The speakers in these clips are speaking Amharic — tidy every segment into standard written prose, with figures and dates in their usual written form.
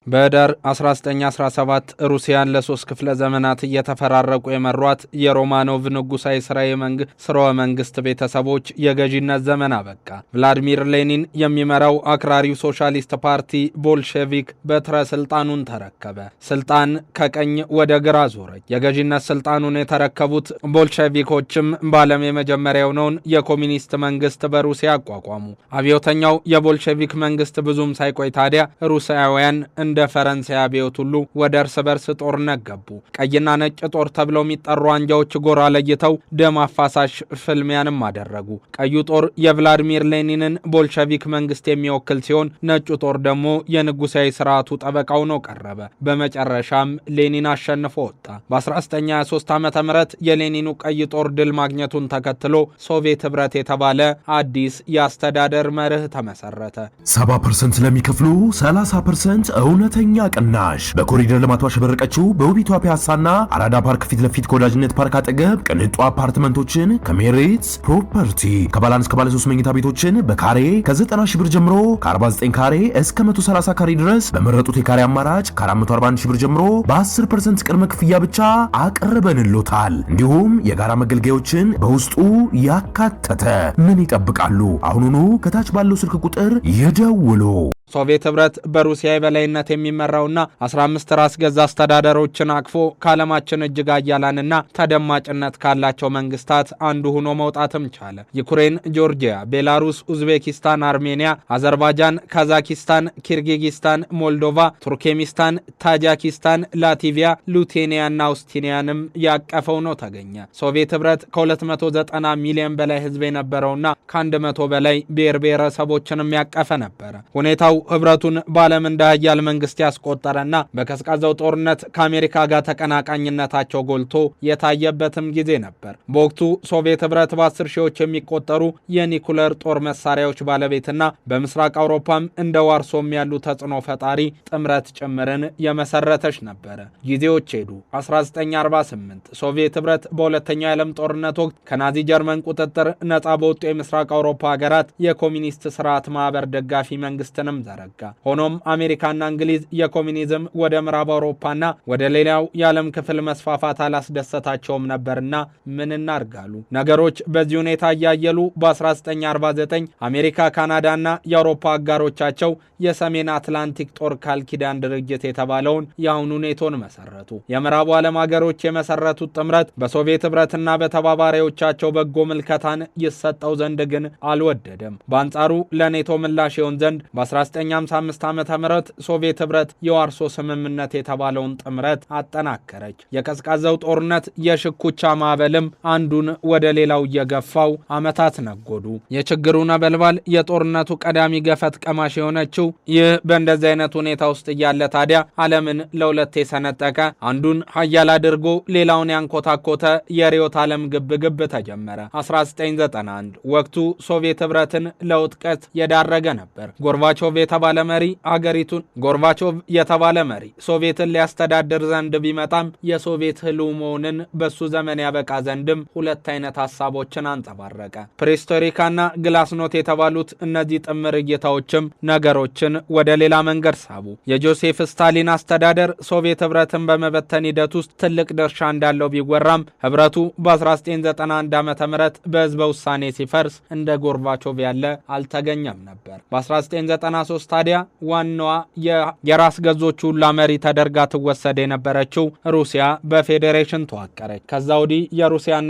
በዳር 1917 ሩሲያን ለ3 ክፍለ ዘመናት እየተፈራረቁ የመሯት የሮማኖቭ ንጉሳዊ ስርወ መንግስት ቤተሰቦች የገዢነት ዘመን አበቃ። ቭላድሚር ሌኒን የሚመራው አክራሪው ሶሻሊስት ፓርቲ ቦልሼቪክ በትረ ስልጣኑን ተረከበ። ስልጣን ከቀኝ ወደ ግራ ዞረች። የገዢነት ስልጣኑን የተረከቡት ቦልሼቪኮችም በዓለም የመጀመሪያው ነውን የኮሚኒስት መንግስት በሩሲያ አቋቋሙ። አብዮተኛው የቦልሼቪክ መንግስት ብዙም ሳይቆይ ታዲያ ሩሲያውያን እንደ ፈረንሳይ አብዮት ሁሉ ወደ እርስ በርስ ጦርነት ገቡ። ቀይና ነጭ ጦር ተብለው የሚጠሩ አንጃዎች ጎራ ለይተው ደም አፋሳሽ ፍልሚያንም አደረጉ። ቀዩ ጦር የቭላድሚር ሌኒንን ቦልሼቪክ መንግስት የሚወክል ሲሆን፣ ነጩ ጦር ደግሞ የንጉሳዊ ስርዓቱ ጠበቃ ሆኖ ቀረበ። በመጨረሻም ሌኒን አሸንፎ ወጣ። በ1923 ዓ.ም የሌኒኑ ቀይ ጦር ድል ማግኘቱን ተከትሎ ሶቪየት ህብረት የተባለ አዲስ የአስተዳደር መርህ ተመሰረተ። 70% ለሚከፍሉ 30% እውነተኛ ቅናሽ በኮሪደር ልማቱ አሸበረቀችው በውቢቷ ፒያሳና አራዳ ፓርክ ፊት ለፊት ከወዳጅነት ፓርክ አጠገብ ቅንጡ አፓርትመንቶችን ከሜሪትስ ፕሮፐርቲ ከባለ 1 እስከ ባለ 3 መኝታ ቤቶችን በካሬ ከ90 ሺህ ብር ጀምሮ ከ49 ካሬ እስከ 130 ካሬ ድረስ በመረጡት የካሬ አማራጭ ከ441 ሺህ ብር ጀምሮ በ10% ቅድመ ክፍያ ብቻ አቅርበንሎታል። እንዲሁም የጋራ መገልገያዎችን በውስጡ ያካተተ። ምን ይጠብቃሉ? አሁኑኑ ከታች ባለው ስልክ ቁጥር ይደውሉ። ሶቪየት ህብረት በሩሲያ የበላይነት የሚመራውና 15 ራስ ገዝ አስተዳደሮችን አቅፎ ከዓለማችን እጅግ አያላንና ተደማጭነት ካላቸው መንግስታት አንዱ ሆኖ መውጣትም ቻለ። ዩክሬን፣ ጆርጂያ፣ ቤላሩስ፣ ኡዝቤኪስታን፣ አርሜኒያ፣ አዘርባይጃን፣ ካዛኪስታን፣ ኪርጊዝስታን፣ ሞልዶቫ፣ ቱርክሜኒስታን፣ ታጂኪስታን፣ ላቲቪያ፣ ሊቱዌኒያና አውስቲኒያንም ያቀፈው ነው ተገኘ። ሶቪየት ህብረት ከ290 ሚሊዮን በላይ ህዝብ የነበረውና ከ100 በላይ ብሔር ብሔረሰቦችንም ያቀፈ ነበረ። ሁኔታው ህብረቱን በዓለም እንደ ኃያል መንግስት ያስቆጠረና በቀዝቃዛው ጦርነት ከአሜሪካ ጋር ተቀናቃኝነታቸው ጎልቶ የታየበትም ጊዜ ነበር። በወቅቱ ሶቪየት ህብረት በ10 ሺዎች የሚቆጠሩ የኒኩለር ጦር መሳሪያዎች ባለቤትና በምስራቅ አውሮፓም እንደ ዋርሶም ያሉ ተጽዕኖ ፈጣሪ ጥምረት ጭምርን የመሰረተች ነበረ። ጊዜዎች ሄዱ። 1948 ሶቪየት ህብረት በሁለተኛው የዓለም ጦርነት ወቅት ከናዚ ጀርመን ቁጥጥር ነጻ በወጡ የምስራቅ አውሮፓ ሀገራት የኮሚኒስት ስርዓት ማህበር ደጋፊ መንግስትንም ዘረጋ። ሆኖም አሜሪካና እንግሊዝ የኮሚኒዝም ወደ ምዕራብ አውሮፓና ወደ ሌላው የዓለም ክፍል መስፋፋት አላስደሰታቸውም ነበርና ምን እናርጋሉ? ነገሮች በዚህ ሁኔታ እያየሉ በ1949 አሜሪካ፣ ካናዳና የአውሮፓ አጋሮቻቸው የሰሜን አትላንቲክ ጦር ቃል ኪዳን ድርጅት የተባለውን የአሁኑ ኔቶን መሰረቱ። የምዕራቡ ዓለም ሀገሮች የመሰረቱት ጥምረት በሶቪየት ህብረትና በተባባሪዎቻቸው በጎ ምልከታን ይሰጠው ዘንድ ግን አልወደደም። በአንጻሩ ለኔቶ ምላሽ ይሆን ዘንድ በ1955 ዓ.ም ሶቪየት ህብረት የዋርሶ ስምምነት የተባለውን ጥምረት አጠናከረች። የቀዝቃዛው ጦርነት የሽኩቻ ማዕበልም አንዱን ወደ ሌላው እየገፋው ዓመታት ነጎዱ። የችግሩ ነበልባል የጦርነቱ ቀዳሚ ገፈት ቀማሽ የሆነችው ይህ በእንደዚህ አይነት ሁኔታ ውስጥ እያለ ታዲያ ዓለምን ለሁለት የሰነጠቀ አንዱን ሀያል አድርጎ ሌላውን ያንኮታኮተ የርዕዮተ ዓለም ግብግብ ተጀመረ። 1991 ወቅቱ ሶቪየት ህብረትን ለውጥቀት የዳረገ ነበር። ጎርባቾቭ የተባለ መሪ ሶቪየትን ሊያስተዳድር ዘንድ ቢመጣም የሶቪየት ህልው መሆንን በሱ ዘመን ያበቃ ዘንድም ሁለት አይነት ሐሳቦችን አንጸባረቀ። ፕሬስቶሪካና ግላስኖት የተባሉት እነዚህ ጥምር እይታዎችም ነገሮችን ወደ ሌላ መንገድ ሳቡ። የጆሴፍ ስታሊን አስተዳደር ሶቪየት ህብረትን በመበተን ሂደት ውስጥ ትልቅ ድርሻ እንዳለው ቢወራም ህብረቱ በ1991 ዓ.ም በህዝበ ውሳኔ ሲፈርስ እንደ ጎርባቾቭ ያለ አልተገኘም ነበር። በ1993 ታዲያ ዋናዋ የራስ ገዞቹ ሁላ መሪ ተደርጋ ትወሰድ የነበረችው ሩሲያ በፌዴሬሽን ተዋቀረች። ከዛ ወዲህ የሩሲያና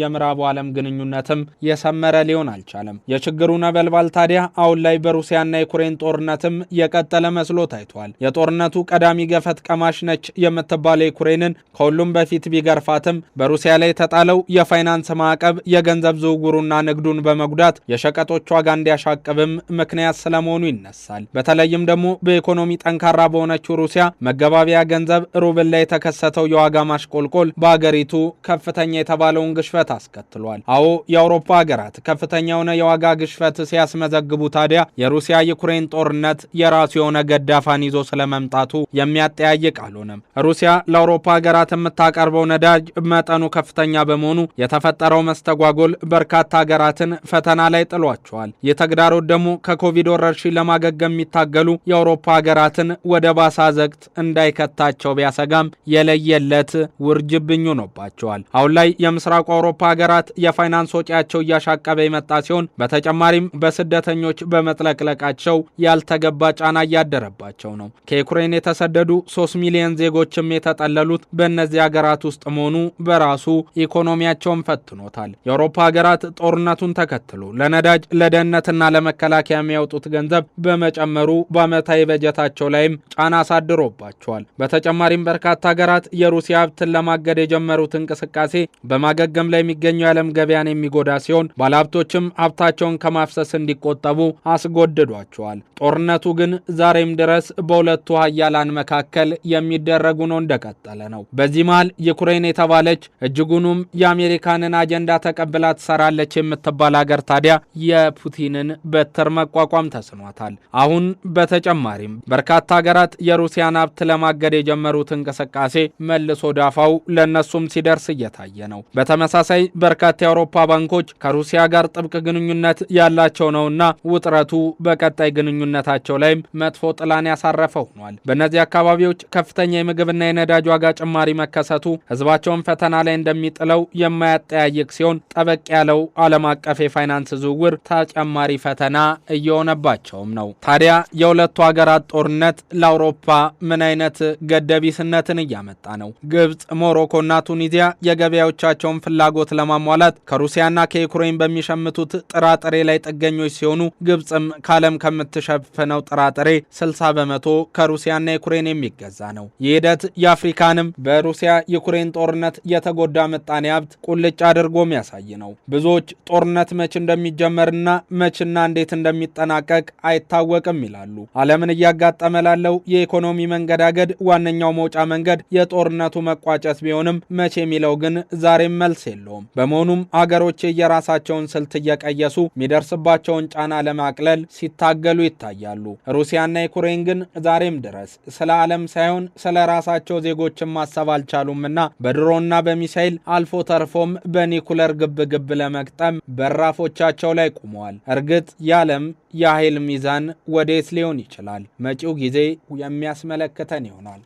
የምዕራቡ ዓለም ግንኙነትም የሰመረ ሊሆን አልቻለም። የችግሩ ነበልባል ታዲያ አሁን ላይ በሩሲያና ዩክሬን ጦርነትም የቀጠለ መስሎ ታይቷል። የጦርነቱ ቀዳሚ ገፈት ቀማሽ ነች የምትባለው ዩክሬንን ከሁሉም በፊት ቢገርፋትም በሩሲያ ላይ የተጣለው የፋይናንስ ማዕቀብ የገንዘብ ዝውውሩና ንግዱን በመጉዳት የሸቀጦች ዋጋ እንዲያሻቅብም ምክንያት ስለመሆኑ ይነሳል። በተለይም ደግሞ በኢኮኖሚ ጠንካራ በሆነችው ሩሲያ መገባቢያ ገንዘብ ሩብል ላይ የተከሰተው የዋጋ ማሽቆልቆል በአገሪቱ ከፍተኛ የተባለውን ግሽፈት አስከትሏል። አዎ የአውሮፓ ሀገራት ከፍተኛ የሆነ የዋጋ ግሽፈት ሲያስመዘግቡ ታዲያ የሩሲያ ዩክሬን ጦርነት የራሱ የሆነ ገዳፋን ይዞ ስለመምጣቱ የሚያጠያይቅ አልሆነም። ሩሲያ ለአውሮፓ ሀገራት የምታቀርበው ነዳጅ መጠኑ ከፍተኛ በመሆኑ የተፈጠረው መስተጓጎል በርካታ ሀገራትን ፈተና ላይ ጥሏቸዋል። የተግዳሮት ደግሞ ከኮቪድ ወረርሽኝ ለማገ ለማገገም የሚታገሉ የአውሮፓ ሀገራትን ወደ ባሳ ዘግት እንዳይከታቸው ቢያሰጋም የለየለት ውርጅብኝ ሆኖባቸዋል። አሁን ላይ የምስራቁ አውሮፓ ሀገራት የፋይናንስ ወጪያቸው እያሻቀበ የመጣ ሲሆን በተጨማሪም በስደተኞች በመጥለቅለቃቸው ያልተገባ ጫና እያደረባቸው ነው። ከዩክሬን የተሰደዱ 3 ሚሊዮን ዜጎችም የተጠለሉት በእነዚህ ሀገራት ውስጥ መሆኑ በራሱ ኢኮኖሚያቸውን ፈትኖታል። የአውሮፓ ሀገራት ጦርነቱን ተከትሎ ለነዳጅ ለደህንነትና ለመከላከያ የሚያወጡት ገንዘብ በመጨመሩ በዓመታዊ በጀታቸው ላይም ጫና አሳድሮባቸዋል። በተጨማሪም በርካታ ሀገራት የሩሲያ ሀብትን ለማገድ የጀመሩት እንቅስቃሴ በማገገም ላይ የሚገኘው የዓለም ገበያን የሚጎዳ ሲሆን ባለሀብቶችም ሀብታቸውን ከማፍሰስ እንዲቆጠቡ አስጎድዷቸዋል። ጦርነቱ ግን ዛሬም ድረስ በሁለቱ ሀያላን መካከል የሚደረጉ ነው እንደቀጠለ ነው። በዚህ መሃል ዩክሬን የተባለች እጅጉንም የአሜሪካንን አጀንዳ ተቀብላ ትሰራለች የምትባል ሀገር ታዲያ የፑቲንን በትር መቋቋም ተስኗታል። አሁን በተጨማሪም በርካታ ሀገራት የሩሲያን ሀብት ለማገድ የጀመሩት እንቅስቃሴ መልሶ ዳፋው ለነሱም ሲደርስ እየታየ ነው። በተመሳሳይ በርካታ የአውሮፓ ባንኮች ከሩሲያ ጋር ጥብቅ ግንኙነት ያላቸው ነውና ውጥረቱ በቀጣይ ግንኙነታቸው ላይም መጥፎ ጥላን ያሳረፈ ሆኗል። በእነዚህ አካባቢዎች ከፍተኛ የምግብና የነዳጅ ዋጋ ጭማሪ መከሰቱ ህዝባቸውን ፈተና ላይ እንደሚጥለው የማያጠያይቅ ሲሆን ጠበቅ ያለው ዓለም አቀፍ የፋይናንስ ዝውውር ተጨማሪ ፈተና እየሆነባቸውም ነው። ታዲያ የሁለቱ ሀገራት ጦርነት ለአውሮፓ ምን አይነት ገደቢስነትን እያመጣ ነው? ግብጽ፣ ሞሮኮና ቱኒዚያ የገበያዎቻቸውን ፍላጎት ለማሟላት ከሩሲያና ከዩክሬን በሚሸምቱት ጥራጥሬ ላይ ጥገኞች ሲሆኑ ግብጽም ከዓለም ከምትሸፍነው ጥራጥሬ 60 በመቶ ከሩሲያና ዩክሬን የሚገዛ ነው። ይህ ሂደት የአፍሪካንም በሩሲያ ዩክሬን ጦርነት የተጎዳ ምጣኔ ሀብት ቁልጭ አድርጎ የሚያሳይ ነው። ብዙዎች ጦርነት መች እንደሚጀመርና መችና እንዴት እንደሚጠናቀቅ አይታወቅም ይላሉ። ዓለምን እያጋጠመ ላለው የኢኮኖሚ መንገዳገድ ዋነኛው መውጫ መንገድ የጦርነቱ መቋጨት ቢሆንም መቼ የሚለው ግን ዛሬም መልስ የለውም። በመሆኑም አገሮች የራሳቸውን ስልት እየቀየሱ የሚደርስባቸውን ጫና ለማቅለል ሲታገሉ ይታያሉ። ሩሲያና ዩክሬን ግን ዛሬም ድረስ ስለ ዓለም ሳይሆን ስለ ራሳቸው ዜጎችን ማሰብ አልቻሉምና በድሮና በሚሳይል አልፎ ተርፎም በኒኩለር ግብግብ ለመግጠም በራፎቻቸው ላይ ቆመዋል። እርግጥ የዓለም የኃይል ሚዛን ወዴት ሊሆን ይችላል? መጪው ጊዜ የሚያስመለክተን ይሆናል።